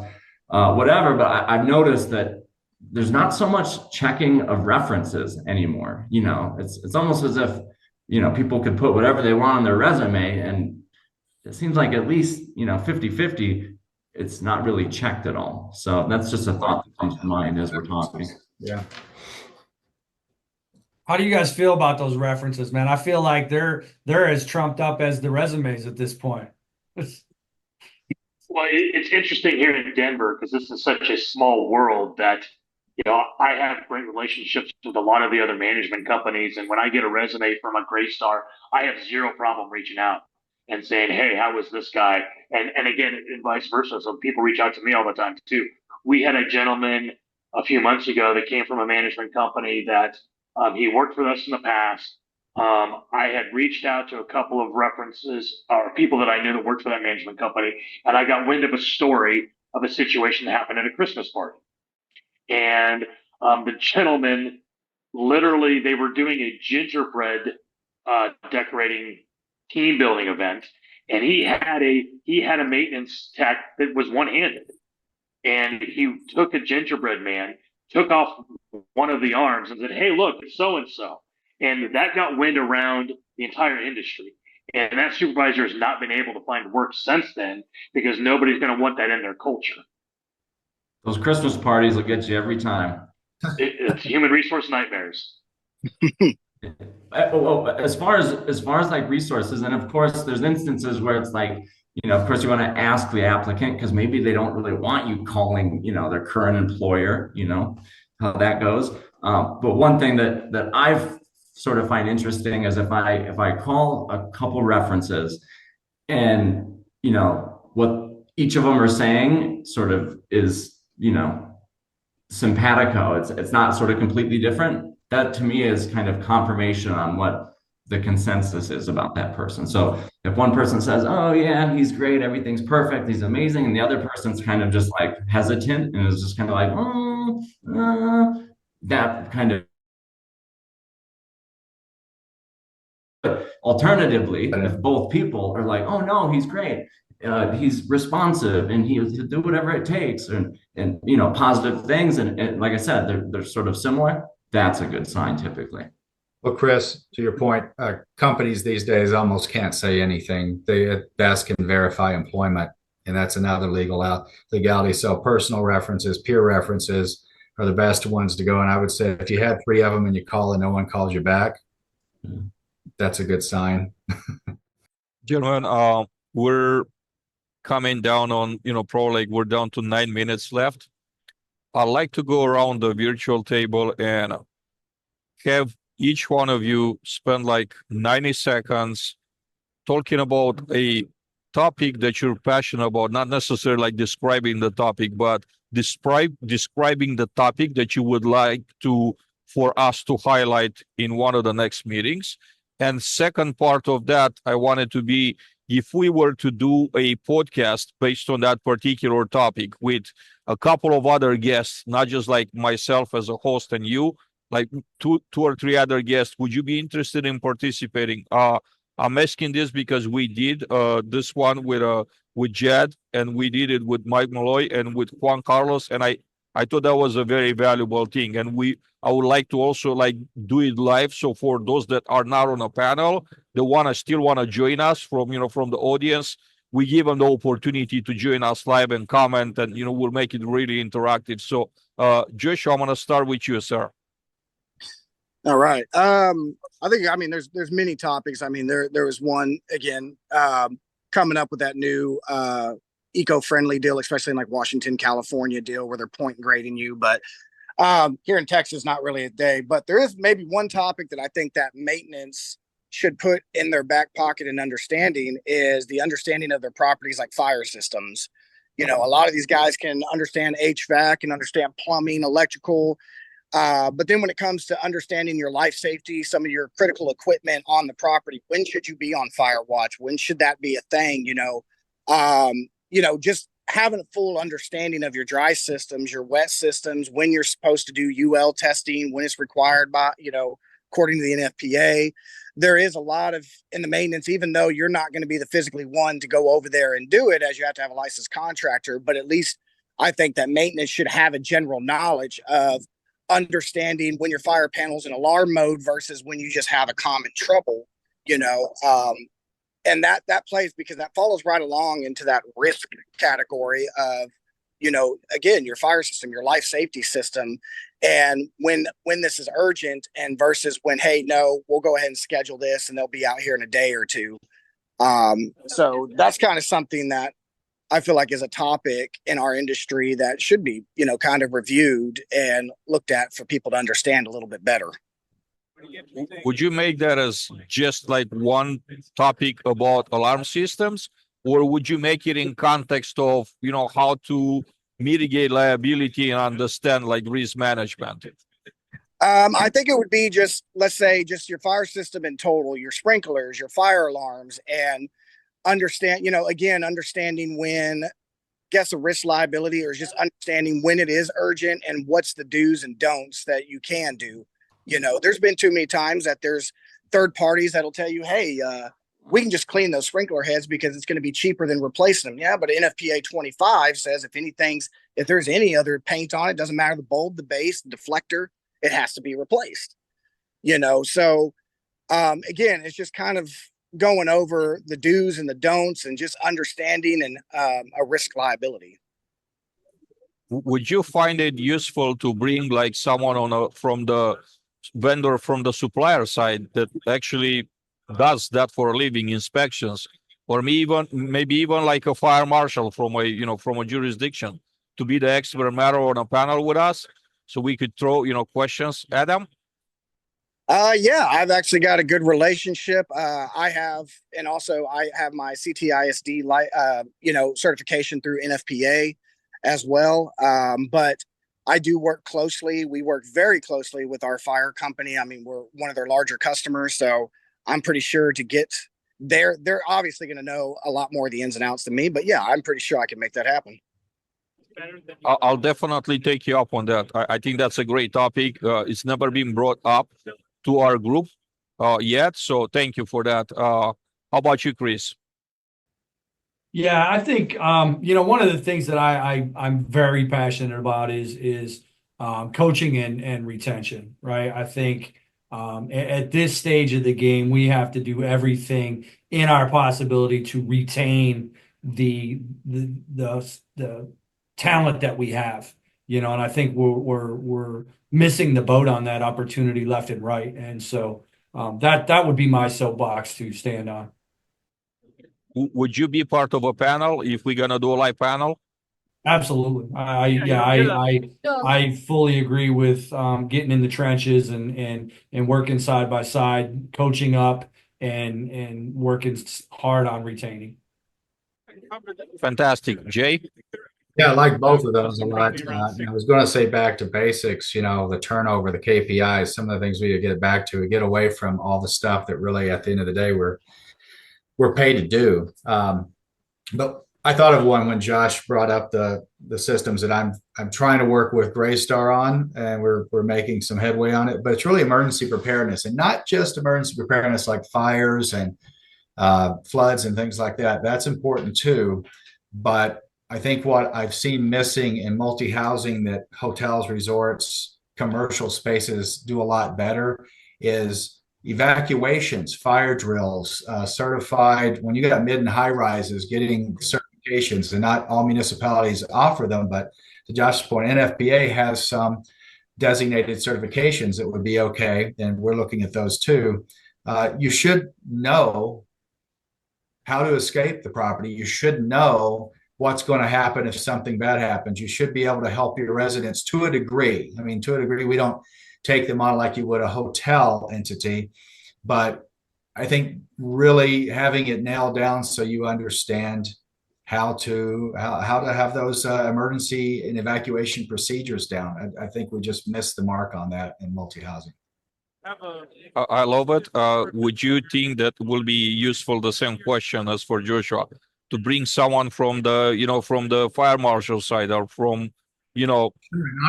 whatever. But I've noticed that there's not so much checking of references anymore. It's almost as if, people could put whatever they want on their resume, and it seems like at least, 50-50, it's not really checked at all. So that's just a thought that comes to mind as we're talking. Yeah. How do you guys feel about those references, man? I feel like they're as trumped up as the resumes at this point. Well, it's interesting here in Denver because this is such a small world that, I have great relationships with a lot of the other management companies. And when I get a resume from a Greystar, I have zero problem reaching out and saying, hey, how was this guy? And again, and vice versa. So people reach out to me all the time too. We had a gentleman a few months ago that came from a management company that he worked for us in the past. I had reached out to a couple of references or people that I knew that worked for that management company, and I got wind of a story of a situation that happened at a Christmas party. And the gentleman, literally, they were doing a gingerbread decorating team building event, and he had a maintenance tech that was one-handed, and he took a gingerbread man, took off one of the arms, and said, "Hey, look, it's so and so," and that got wind around the entire industry. And that supervisor has not been able to find work since then because nobody's going to want that in their culture. Those Christmas parties will get you every time. It's human resource nightmares. Well, as far as like resources, and of course, there's instances where it's like, of course, you want to ask the applicant because maybe they don't really want you calling, their current employer, how that goes. But one thing that I've sort of find interesting is if I call a couple references and what each of them are saying sort of is simpatico. It's not sort of completely different. That to me is kind of confirmation on what the consensus is about that person. So if one person says, "Oh yeah, he's great, everything's perfect, he's amazing," and the other person's kind of just like hesitant and is just kind of like, that kind of. Alternatively, if both people are like, "Oh no, he's great, he's responsive, and he'll do whatever it takes," and positive things, and like I said, they're sort of similar. That's a good sign typically. Well, Chris, to your point, companies these days almost can't say anything. They at best can verify employment, and that's another legality. So personal references, peer references are the best ones to go. And I would say if you had three of them and you call and no one calls you back, that's a good sign. Gentlemen, we're coming down on, probably like we're down to 9 minutes left. I'd like to go around the virtual table and have each one of you spend like 90 seconds talking about a topic that you're passionate about, not necessarily like describing the topic, but describing the topic that you would like for us to highlight in one of the next meetings. And second part of that, I wanted to be, if we were to do a podcast based on that particular topic with a couple of other guests, not just like myself as a host and you, like two or three other guests, would you be interested in participating? I'm asking this because we did this one with Jed, and we did it with Mike Malloy and with Juan Carlos, and I thought that was a very valuable thing. And I would like to also like do it live. So for those that are not on a panel, they still want to join us from the audience, we give them the opportunity to join us live and comment, and we'll make it really interactive. So Josh, I'm gonna start with you, sir. All right. I think, there's many topics. There was one again, coming up with that new, eco-friendly deal, especially in like Washington, California deal where they're point grading you. But, here in Texas, not really a day, but there is maybe one topic that I think that maintenance should put in their back pocket and understanding is the understanding of their properties, like fire systems. A lot of these guys can understand HVAC and understand plumbing, electrical, but then when it comes to understanding your life safety, some of your critical equipment on the property, when should you be on fire watch? When should that be a thing? Just having a full understanding of your dry systems, your wet systems, when you're supposed to do UL testing, when it's required by, according to the NFPA. There is a lot of in the maintenance, even though you're not going to be the physically one to go over there and do it, as you have to have a licensed contractor. But at least I think that maintenance should have a general knowledge of understanding when your fire panel's in alarm mode versus when you just have a common trouble, and that plays because that follows right along into that risk category of, again, your fire system, your life safety system, and when this is urgent and versus when, hey, no, we'll go ahead and schedule this and they'll be out here in a day or two. So that's kind of something that I feel like is a topic in our industry that should be, kind of reviewed and looked at for people to understand a little bit better. Would you make that as just like one topic about alarm systems, or would you make it in context of, how to mitigate liability and understand like risk management? I think it would be just, let's say, just your fire system in total, your sprinklers, your fire alarms, and understanding when guess a risk liability, or just understanding when it is urgent and what's the do's and don'ts that you can do. There's been too many times that there's third parties that'll tell you, hey, we can just clean those sprinkler heads because it's going to be cheaper than replacing them. Yeah, but NFPA 25 says if there's any other paint on it, doesn't matter the bulb, the base, the deflector, it has to be replaced. So again, it's just kind of going over the do's and the don'ts and just understanding and a risk liability. would you find it useful to bring like someone from the vendor from the supplier side that actually does that for a living, inspections, or maybe even like a fire marshal from a jurisdiction to be the expert matter on a panel with us, so we could throw questions at them? Yeah, I've actually got a good relationship. And also I have my CTISD, certification through NFPA as well. But I do work closely. We work very closely with our fire company. I mean, we're one of their larger customers, so I'm pretty sure to get there. They're obviously going to know a lot more of the ins and outs than me, but yeah, I'm pretty sure I can make that happen. I'll definitely take you up on that. I think that's a great topic. It's never been brought up to our group yet, so thank you for that. How about you, Chris? Yeah, I think one of the things that I'm very passionate about is coaching and retention, right? I think at this stage of the game, we have to do everything in our possibility to retain the talent that we have, and I think we're missing the boat on that opportunity left and right, and so that would be my soapbox to stand on. Would you be part of a panel if we're gonna do a live panel? Absolutely. I fully agree with getting in the trenches and working side by side, coaching up and working hard on retaining. Fantastic. Jay? Yeah, I like both of those a lot. I was going to say back to basics, the turnover, the KPIs, some of the things we need to get back to, get away from all the stuff that really, at the end of the day, we're paid to do. But I thought of one when Josh brought up the systems that I'm trying to work with Greystar on, and we're making some headway on it. But it's really emergency preparedness, and not just emergency preparedness like fires and floods and things like that. That's important too. But I think what I've seen missing in multi-housing that hotels, resorts, commercial spaces do a lot better is evacuations, fire drills, certified. When you got mid and high rises, getting certifications, and not all municipalities offer them. But to Josh's point, NFPA has some designated certifications that would be okay, and we're looking at those too. You should know how to escape the property. You should know what's going to happen if something bad happens. You should be able to help your residents to a degree. I mean, to a degree, we don't take them on like you would a hotel entity, but I think really having it nailed down so you understand how to have those emergency and evacuation procedures down. I think we just missed the mark on that in multi-housing. I love it. Would you think that will be useful, the same question as for Joshua, to bring someone from the fire marshal side, or from,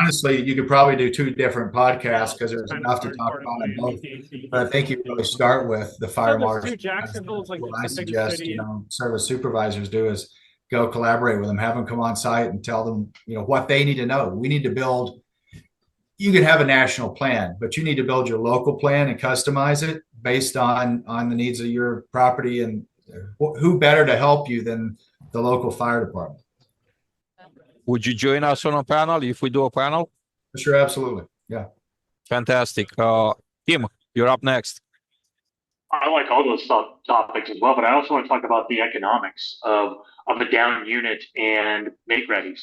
honestly, you could probably do two different podcasts because there's enough to talk about in both. But I think you really start with the fire marshal. What I suggest, service supervisors do is go collaborate with them, have them come on site and tell them, what they need to know. We need to build. You can have a national plan, but you need to build your local plan and customize it based on the needs of your property. And who better to help you than the local fire department? Would you join us on a panel if we do a panel? Sure, absolutely. Yeah. Fantastic. Tim, you're up next. I like all those topics as well, but I also want to talk about the economics of a down unit and make readies.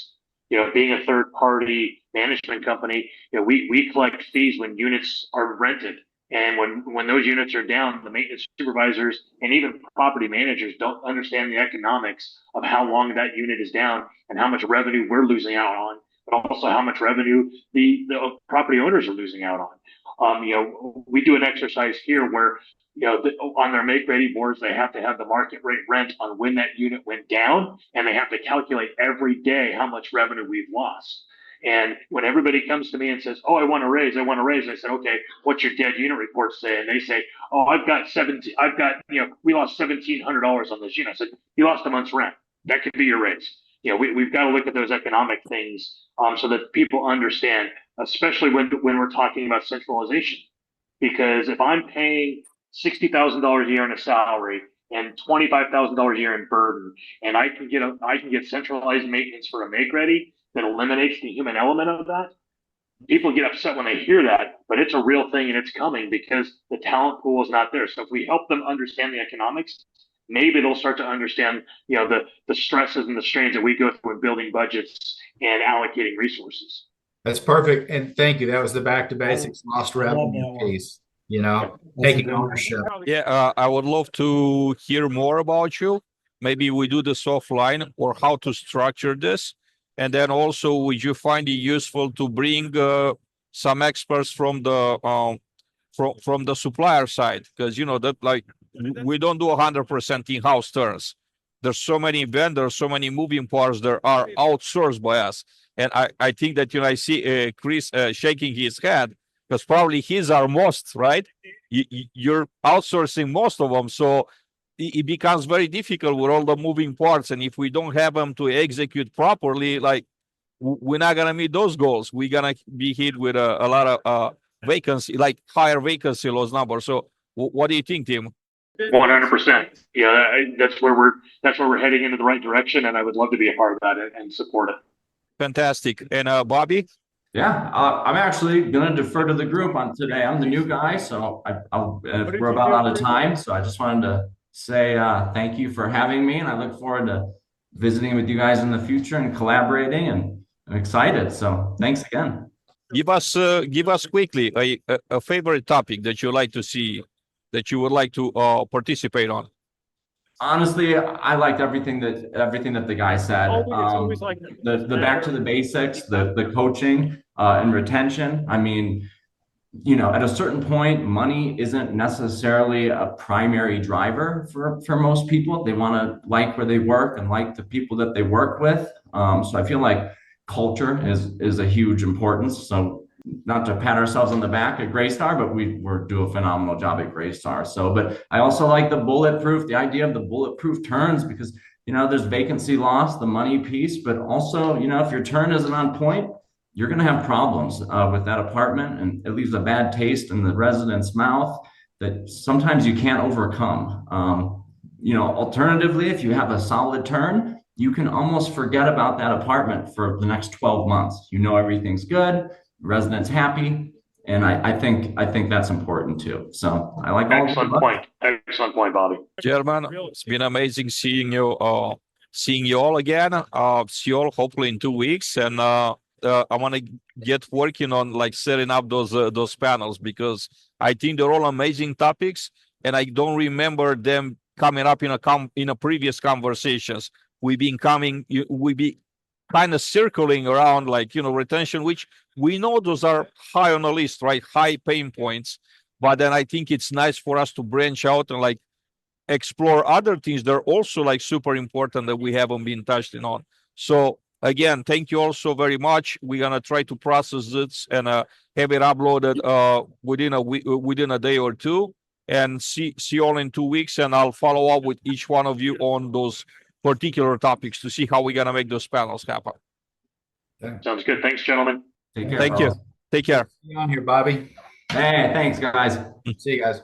Being a third party management company, we collect fees when units are rented. And when those units are down, the maintenance supervisors and even property managers don't understand the economics of how long that unit is down and how much revenue we're losing out on, but also how much revenue the property owners are losing out on. We do an exercise here where, on their make ready boards, they have to have the market rate rent on when that unit went down, and they have to calculate every day how much revenue we've lost. And when everybody comes to me and says, "Oh, I want to raise," I said, "Okay, what's your dead unit report say?" And they say, "Oh, we lost $1,700 on this unit." I said, "You lost a month's rent. That could be your raise." We've got to look at those economic things so that people understand, especially when we're talking about centralization. Because if I'm paying $60,000 a year in a salary and $25,000 a year in burden, and I can get centralized maintenance for a make ready, that eliminates the human element of that, people get upset when they hear that, but it's a real thing and it's coming because the talent pool is not there. So if we help them understand the economics, maybe they'll start to understand, the stresses and the strains that we go through in building budgets and allocating resources. That's perfect. And thank you. That was the back to basics, lost revenue piece, taking ownership. Yeah, I would love to hear more about you. Maybe we do this offline or how to structure this. And then also, would you find it useful to bring some experts from the supplier side? Because that like we don't do 100% in-house turns. There's so many vendors, so many moving parts that are outsourced by us. And I think that I see Chris shaking his head because probably he's our most, right? You're outsourcing most of them, so it becomes very difficult with all the moving parts. And if we don't have them to execute properly, like we're not gonna meet those goals. We're gonna be hit with a lot of vacancy, like higher vacancy loss numbers. So what do you think, Tim? 100%. Yeah, that's where we're heading into the right direction, and I would love to be a part of that and support it. Fantastic. And Bobby? Yeah, I'm actually going to defer to the group on today. I'm the new guy, so we're about out of time. So I just wanted to say thank you for having me, and I look forward to visiting with you guys in the future and collaborating. And I'm excited. So thanks again. Give us quickly a favorite topic that you like to see, that you would like to participate on. Honestly, I liked everything that the guy said. The back to the basics, the coaching and retention. I mean, at a certain point, money isn't necessarily a primary driver for most people. They want to like where they work and like the people that they work with. So I feel like culture is a huge importance. So not to pat ourselves on the back at Greystar, but we're do a phenomenal job at Greystar. So, but I also like the idea of the bulletproof turns, because there's vacancy loss, the money piece, but also if your turn isn't on point, you're going to have problems with that apartment, and it leaves a bad taste in the resident's mouth that sometimes you can't overcome. Alternatively, if you have a solid turn, you can almost forget about that apartment for the next 12 months. Everything's good, residents happy, and I think that's important too. So I like all. Excellent point, Bobby. German, it's been amazing seeing you all again. See you all hopefully in 2 weeks, and I want to get working on like setting up those panels, because I think they're all amazing topics, and I don't remember them coming up in a previous conversations. We be kind of circling around retention, which we know those are high on the list, right? High pain points. But then I think it's nice for us to branch out and explore other things that are also super important that we haven't been touched on. So again, thank you all so very much. We're gonna try to process this and have it uploaded within a day or two, and see you all in 2 weeks. And I'll follow up with each one of you on those particular topics to see how we're gonna make those panels happen. Sounds good. Thanks, gentlemen. Take care. Thank you. Take care. See you on here, Bobby. Hey, thanks, guys. See you guys.